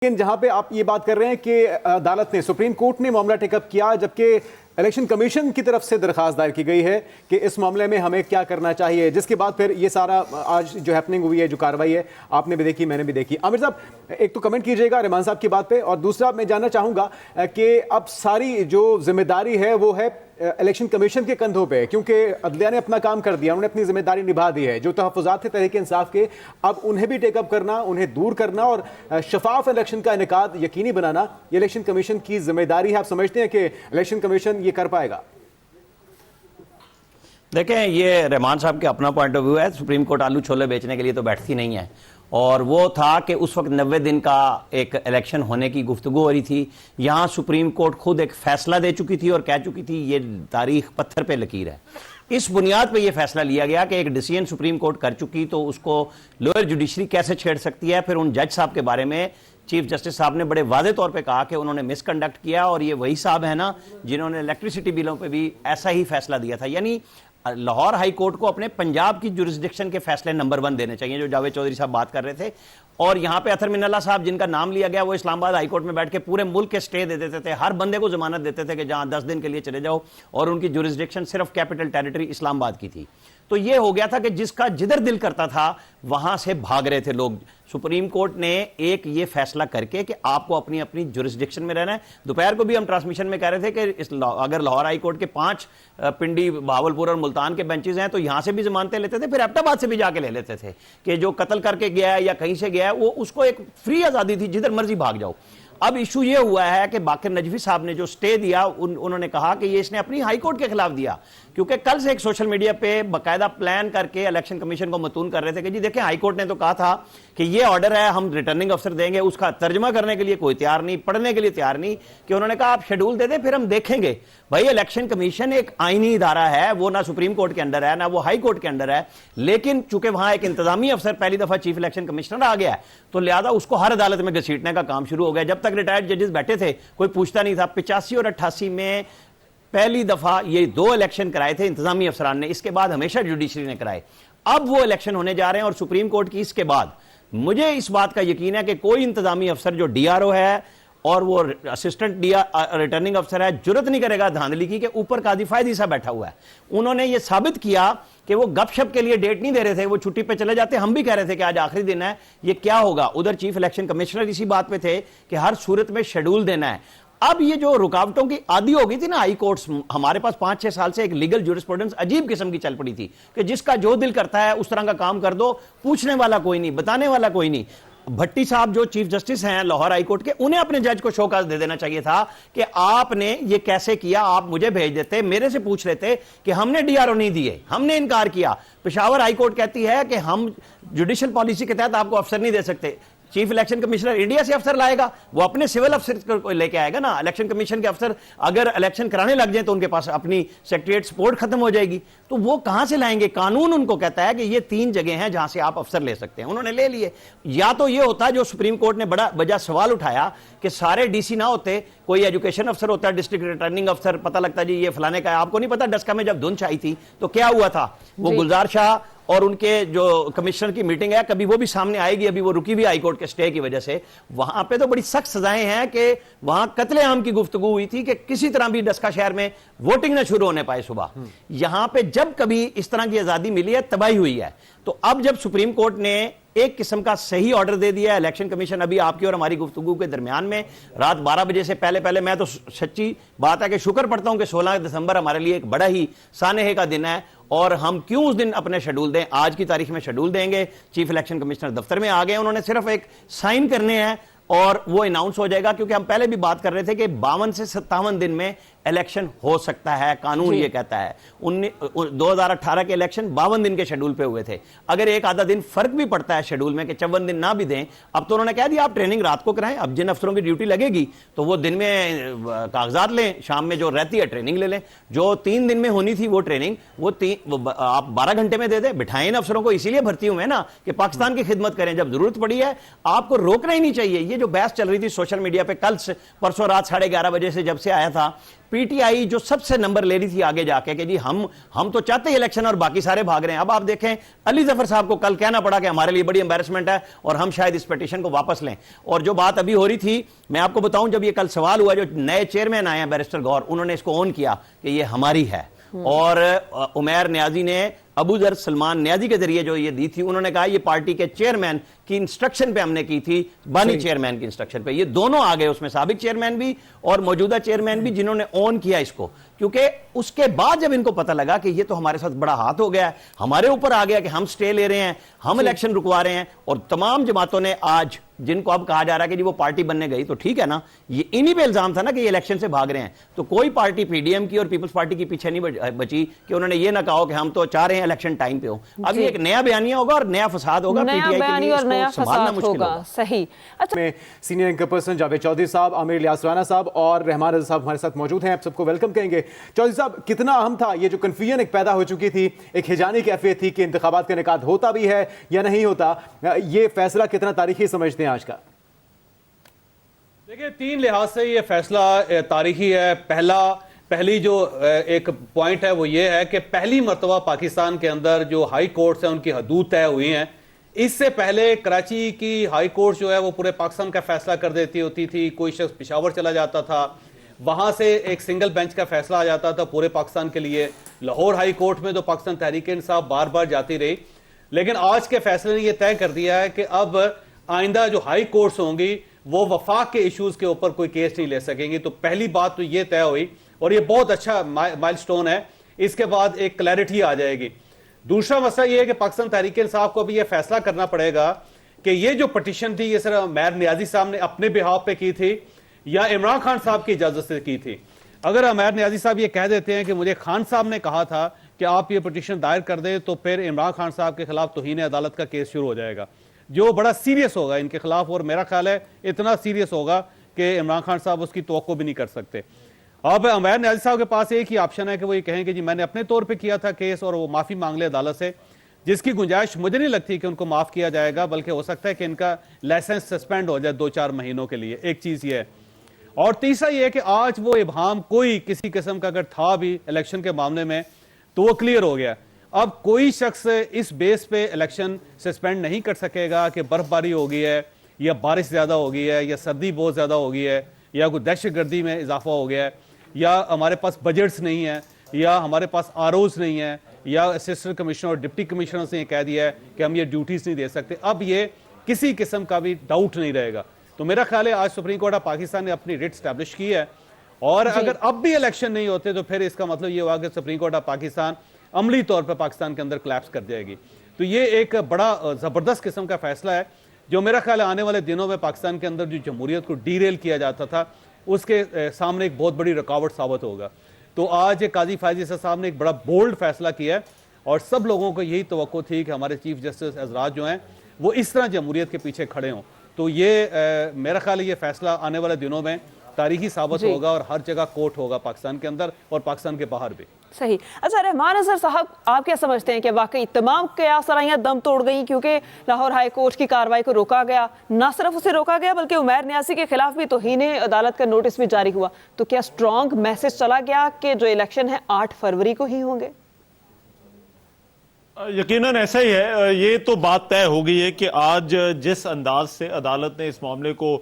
लेकिन जहां पे आप ये बात कर रहे हैं कि अदालत ने, सुप्रीम कोर्ट ने मामला टेकअप किया, जबकि इलेक्शन कमीशन की तरफ से दरखास्त दायर की गई है कि इस मामले में हमें क्या करना चाहिए, जिसके बाद फिर ये सारा आज जो हैपनिंग हुई है, जो कार्रवाई है, आपने भी देखी, मैंने भी देखी। आमिर साहब, एक तो कमेंट कीजिएगा रहमान साहब की बात पे, और दूसरा मैं जानना चाहूंगा कि अब सारी जो जिम्मेदारी है वो है इलेक्शन कमीशन के कंधों पे, क्योंकि अदलिया ने अपना काम कर दिया, उन्होंने अपनी जिम्मेदारी निभा दी है। जो तहफ़्फ़ुज़ात थे तहरीक इंसाफ के, अब उन्हें भी टेकअप करना, उन्हें दूर करना और शफाफ इलेक्शन का इनेकाद यकीनी बनाना, ये इलेक्शन कमीशन की जिम्मेदारी है। आप समझते हैं कि इलेक्शन कमीशन ये कर पाएगा? देखें, ये रहमान साहब के अपना पॉइंट ऑफ व्यू है। सुप्रीम कोर्ट आलू छोले बेचने के लिए तो बैठती नहीं है, और वो था कि उस वक्त 90 दिन का एक इलेक्शन होने की गुफ्तगू हो रही थी। यहाँ सुप्रीम कोर्ट खुद एक फैसला दे चुकी थी और कह चुकी थी ये तारीख पत्थर पे लकीर है। इस बुनियाद पे ये फैसला लिया गया कि एक डिसीजन सुप्रीम कोर्ट कर चुकी तो उसको लोअर जुडिशरी कैसे छेड़ सकती है। फिर उन जज साहब के बारे में चीफ जस्टिस साहब ने बड़े वादे तौर पे कहा कि उन्होंने मिसकंडक्ट किया, और ये वही साहब है ना जिन्होंने इलेक्ट्रिसिटी बिलों पे भी ऐसा ही फैसला दिया था। यानी लाहौर हाई कोर्ट को अपने पंजाब की जुरिस्डिक्शन के फैसले नंबर 1 देने चाहिए, जो जावेद चौधरी साहब बात कर रहे थे। और यहां पे अतर मिनल्ला साहब, जिनका नाम लिया गया, वो इस्लामाबाद हाई कोर्ट में बैठ के पूरे मुल्क के स्टे दे देते थे, हर बंदे को जमानत देते थे कि जहां 10 दिन के लिए चले जाओ, और उनकी जुरिस्डिक्शन सिर्फ कैपिटल टेरिटरी इस्लामाबाद की थी। तो ये हो गया था कि जिसका जिधर दिल करता था वहां से भाग रहे थे लोग। सुप्रीम कोर्ट ने एक ये फैसला करके कि आपको अपनी अपनी जुरिस्डिक्शन में रहना है। दोपहर को भी हम ट्रांसमिशन में कह रहे थे कि अगर लाहौर हाई कोर्ट के 5 पिंडी, बहावलपुर और मुल्तान के बेंचेस हैं, तो यहां से भी जमानतें लेते थे, फिर एबटाबाद से भी जाके ले लेते थे कि जो कत्ल करके गया है या कहीं से गया है, वो उसको एक फ्री आजादी थी, जिधर मर्जी भाग जाओ। अब इशू ये हुआ है कि बाकिर नजवी साहब ने जो स्टे दिया, उन्होंने कहा कि ये इसने अपनी हाई कोर्ट के खिलाफ दिया, क्योंकि कल से एक सोशल मीडिया पे बाकायदा प्लान करके इलेक्शन कमीशन को मतून कर रहे थे कि जी देखें, हाई कोर्ट ने तो कहा था कि ये ऑर्डर है, हम रिटर्निंग अफसर देंगे, उसका तर्जमा करने के लिए कोई तैयार नहीं, पढ़ने के लिए तैयार नहीं, कि उन्होंने कहा आप शेड्यूल दे दें, फिर हम देखेंगे। भाई, इलेक्शन कमीशन एक आईनी इदारा है, वो ना सुप्रीम कोर्ट के अंडर है ना वो हाई कोर्ट के अंडर है, लेकिन चूंकि वहां एक इंतजामी अफसर पहली दफा चीफ इलेक्शन कमिश्नर आ गया है, तो लिहाजा उसको हर अदालत में घसीटने का काम शुरू हो गया। जब तक रिटायर्ड जजेस बैठे थे कोई पूछता नहीं था। 85 और 88 में पहली दफा ये 2 इलेक्शन कराए थे इंतजामी अफसरान ने, इसके बाद हमेशा जुडिशरी ने कराए। अब वो इलेक्शन होने जा रहे हैं और सुप्रीम कोर्ट की इसके बाद मुझे इस बात का यकीन है कि कोई इंतजामी अफसर जो डीआरओ है और वो असिस्टेंट रिटर्निंग अफसर है, जुर्रत नहीं करेगा धांधली की कि ऊपर कादी फायदी सा बैठा हुआ है। उन्होंने ये साबित किया कि वो गपशप के लिए डेट नहीं दे रहे थे, वो छुट्टी पे चले जाते। हम भी कह रहे थे कि आज आखिरी दिन है, ये क्या होगा। उधर चीफ इलेक्शन कमिश्नर इसी बात पे थे कि हर सूरत में शेड्यूल देना है। अब ये जो रुकावटों की आदी हो गई थी ना हाई कोर्ट्स, हमारे पास 5-6 साल से एक लीगल ज्यूरिस्प्रूडेंस अजीब किस्म की चल पड़ी थी कि जिसका जो दिल करता है उस तरह का काम कर दो, पूछने वाला कोई नहीं, बताने वाला कोई नहीं। भट्टी साहब जो चीफ जस्टिस हैं लाहौर हाई कोर्ट के, उन्हें अपने जज को शोकाज दे देना चाहिए था कि आपने ये कैसे किया। आप मुझे भेज देते, मेरे से पूछ लेते कि हमने डीआरओ नहीं दिए, हमने इनकार किया। पेशावर हाई कोर्ट कहती है कि हम जुडिशियल पॉलिसी के तहत आपको अफसर नहीं दे सकते। चीफ इलेक्शन कमिश्नर इंडिया से अफसर लाएगा, वो अपने सिविल अफसर को लेके आएगा ना। इलेक्शन कमीशन के अफसर अगर इलेक्शन कराने लग जाए तो उनके पास अपनी सेक्रेटरीट सपोर्ट खत्म हो जाएगी, तो वो कहां से लाएंगे। कानून उनको कहता है कि ये 3 जगह हैं जहां से आप अफसर ले सकते हैं, उन्होंने ले लिए। या तो ये होता जो सुप्रीम कोर्ट ने बड़ा वजह सवाल उठाया कि सारे डीसी ना होते, कोई एजुकेशन अफसर होता, डिस्ट्रिक्ट रिटर्निंग अफसर, पता लगता जी ये फलाने का है। आपको नहीं पता डस्का में जब धुंध छाई थी तो क्या हुआ था, वो गुलजार शाह और उनके जो कमिश्नर की मीटिंग है, कभी वो भी सामने आएगी, अभी वो रुकी भी हाई कोर्ट के स्टे की वजह से। वहां पे तो बड़ी सख्त सजाएं हैं कि वहां कत्लेआम की गुफ्तगू हुई थी कि किसी तरह भी डस्का शहर में वोटिंग न शुरू होने पाए सुबह। यहां पे जब कभी इस तरह की आजादी मिली है, तबाही हुई है। तो अब जब सुप्रीम कोर्ट ने एक किस्म का सही ऑर्डर दे दिया, इलेक्शन कमीशन अभी आपकी और हमारी गुफ्तगू के दरमियान में रात 12 बजे से पहले मैं तो सच्ची बात है कि शुक्र पढ़ता हूं कि 16 दिसंबर हमारे लिए एक बड़ा ही सानहे का दिन है, और हम क्यों उस दिन अपने शेड्यूल दें। आज की तारीख में शेड्यूल देंगे। चीफ इलेक्शन कमिश्नर दफ्तर में आ गए, उन्होंने सिर्फ एक साइन करने हैं और वो अनाउंस हो जाएगा। क्योंकि हम पहले भी बात कर रहे थे कि 52 से 57 दिन में इलेक्शन हो सकता है, कानून ये कहता है। 2018 के इलेक्शन 52 दिन के शेड्यूल पे हुए थे। अगर एक आधा दिन फर्क भी पड़ता है शेड्यूल में कि 54 दिन ना भी दें, अब तो उन्होंने कह दिया आप ट्रेनिंग रात को कराएं। अब जिन अफसरों की ड्यूटी लगेगी तो वो दिन में कागजात लें, शाम में जो रहती है ट्रेनिंग ले लें। जो 3 दिन में होनी थी वो ट्रेनिंग, वो आप 12 घंटे में दे दें। बिठाएं अफसरों को, इसीलिए भर्ती हुए ना कि पाकिस्तान की खिदमत करें। जब जरूरत पड़ी है आपको रोकना ही नहीं चाहिए। ये जो बहस चल रही थी सोशल मीडिया पे कल से परसों रात 11:30 बजे से जब से आया था, पीटीआई जो सबसे नंबर ले रही थी आगे जाके कि जी हम तो चाहते हैं इलेक्शन और बाकी सारे भाग रहे हैं। अब आप देखें अली जफर साहब को कल कहना पड़ा कि हमारे लिए बड़ी एम्बैरेसमेंट है और हम शायद इस पिटीशन को वापस लें। और जो बात अभी हो रही थी, मैं आपको बताऊं, जब ये कल सवाल हुआ, जो नए चेयरमैन आए हैं बैरिस्टर गौर, उन्होंने इसको ऑन किया कि ये हमारी है। और उमैर नियाजी ने अबू जर सलमान नियाजी के जरिए जो ये दी थी, उन्होंने कहा ये पार्टी के चेयरमैन की इंस्ट्रक्शन पे हमने की थी, बानी चेयरमैन की इंस्ट्रक्शन पे। ये दोनों आ गए उसमें, साबिक चेयरमैन भी और मौजूदा चेयरमैन भी, जिन्होंने ऑन किया इसको। क्योंकि उसके बाद जब इनको पता लगा कि ये तो हमारे साथ बड़ा हाथ हो गया है, हमारे ऊपर आ गया कि हम स्टे ले रहे हैं, हम इलेक्शन रुकवा रहे हैं, और तमाम जमातों ने आज, जिनको अब कहा जा रहा है कि जी वो पार्टी बनने गई, तो ठीक है ना, ये इन्हीं पे इल्जाम था ना कि ये इलेक्शन से भाग रहे हैं। तो कोई पार्टी पीडीएम की और पीपल्स पार्टी की पीछे नहीं बची कि उन्होंने ये ना कहा कि हम तो चाह रहे हैं इलेक्शन टाइम पे हो। अब ये एक नया बयानिया होगा और नया फसाद होगा, पीटीआई के लिए इसको संभालना मुश्किल होगा। सही। अच्छा, में senior anchor person Javed Chaudhary साहब, आमिर इलियास राना साहब और रहमान रजा साहब हमारे साथ मौजूद हैं। आप सबको वेलकम कहेंगे। चौधरी साहब, कितना अहम था ये जो कंफ्यूजन एक पैदा हो चुकी थी, एक हिजानी कैफियत थी कि इंतखाबात का इनेकाद होता भी है या नहीं होता, ये फैसला कितना तारीखी समझते हैं आज का? देखिए, 3 लिहाज से ये फैसला तारीखी है। पहली जो एक पॉइंट है वो ये है कि पहली मर्तबा पाकिस्तान के अंदर जो हाई कोर्ट्स हैं उनकी हदूद तय हुई हैं। इससे पहले कराची की हाई कोर्ट जो है वो पूरे पाकिस्तान का फैसला कर देती होती थी। कोई शख्स पेशावर चला जाता था, वहां से एक सिंगल बेंच का फैसला आ जाता था पूरे पाकिस्तान के लिए। लाहौर हाई कोर्ट में तो पाकिस्तान तहरीक इंसाफ बार बार जाती रही, लेकिन आज के फैसले ने यह तय कर दिया है कि अब आइंदा जो हाई कोर्ट्स होंगी वो वफाक के इश्यूज के ऊपर कोई केस नहीं ले सकेंगी। तो पहली बात तो ये तय हुई और ये बहुत अच्छा माइलस्टोन है। इसके बाद एक क्लैरिटी आ जाएगी। दूसरा मसला ये है कि पाकिस्तान तहरीक इंसाफ को भी ये फैसला करना पड़ेगा कि ये जो पिटीशन थी, ये सिर्फ उमैर नियाजी साहब ने अपने बिहाफ पे की थी या इमरान खान साहब की इजाजत से की थी। अगर उमैर नियाजी साहब ये कह देते हैं कि मुझे खान साहब ने कहा था कि आप ये पिटीशन दायर कर दें, तो फिर इमरान खान साहब के खिलाफ तौहीन अदालत का केस शुरू हो जाएगा, जो बड़ा सीरियस होगा इनके खिलाफ। और मेरा ख्याल है इतना सीरियस होगा कि इमरान खान साहब उसकी तवक्को भी नहीं कर सकते। अब उमैर नियाजी साहब के पास एक ही ऑप्शन है कि वो ये कहें कि जी मैंने अपने तौर पे किया था केस और वो माफी मांग ले अदालत से, जिसकी गुंजाइश मुझे नहीं लगती कि उनको माफ किया जाएगा, बल्कि हो सकता है कि इनका लाइसेंस सस्पेंड हो जाए 2-4 महीनों के लिए। एक चीज ये है। और तीसरा ये है कि आज वो इबहाम कोई किसी किस्म का अगर था भी इलेक्शन के मामले में, तो वो क्लियर हो गया। अब कोई शख्स इस बेस पे इलेक्शन सस्पेंड नहीं कर सकेगा कि बर्फबारी हो गई है या बारिश ज्यादा हो गई है या सर्दी बहुत ज्यादा हो गई है या कोई दहशतगर्दी में इजाफा हो गया है या हमारे पास बजट्स नहीं है या हमारे पास आरओज नहीं है या असिस्टेंट कमिश्नर और डिप्टी कमिश्नर ने कह दिया है कि हम ये ड्यूटीज नहीं दे सकते। अब ये किसी किस्म का भी डाउट नहीं रहेगा। तो मेरा ख्याल है आज सुप्रीम कोर्ट ऑफ पाकिस्तान ने अपनी रिट स्टैब्लिश की है और अगर अब भी इलेक्शन नहीं होते तो फिर इसका मतलब ये हुआ कि सुप्रीम कोर्ट ऑफ पाकिस्तान अमली तौर पर पाकिस्तान के अंदर कोलैप्स कर जाएगी। तो ये एक बड़ा जबरदस्त किस्म का फैसला है जो मेरा ख्याल है आने वाले दिनों में पाकिस्तान के अंदर जो जमहूरियत को डीरेल किया जाता था उसके सामने एक बहुत बड़ी रुकावट साबित होगा। तो आज काजी फायजी साहब ने एक बड़ा बोल्ड फैसला किया है और सब लोगों को यही तवक्को थी कि हमारे चीफ जस्टिस हजरात जो हैं वो इस तरह जमहूरियत के पीछे खड़े हों। तो ये मेरा ख्याल है ये फैसला आने वाले दिनों में तारीखी साबित होगा और हर जगह कोर्ट होगा पाकिस्तान के अंदर और पाकिस्तान के बाहर भी। सही। अच्छा, रहमान अजहर साहब, आप क्या समझते हैं कि वाकई तमाम कयासराइयां दम तोड़ गई क्योंकि लाहौर हाई कोर्ट की कार्रवाई को रोका गया? ना सिर्फ उसे रोका गया बल्कि उमैर नियाजी के खिलाफ भी तौहीन अदालत का नोटिस भी जारी हुआ। तो क्या स्ट्रॉन्ग मैसेज चला गया कि जो इलेक्शन है 8 फरवरी को ही होंगे? यकीनन ऐसा ही है। ये तो बात तय हो गई है कि आज जिस अंदाज से अदालत ने इस मामले को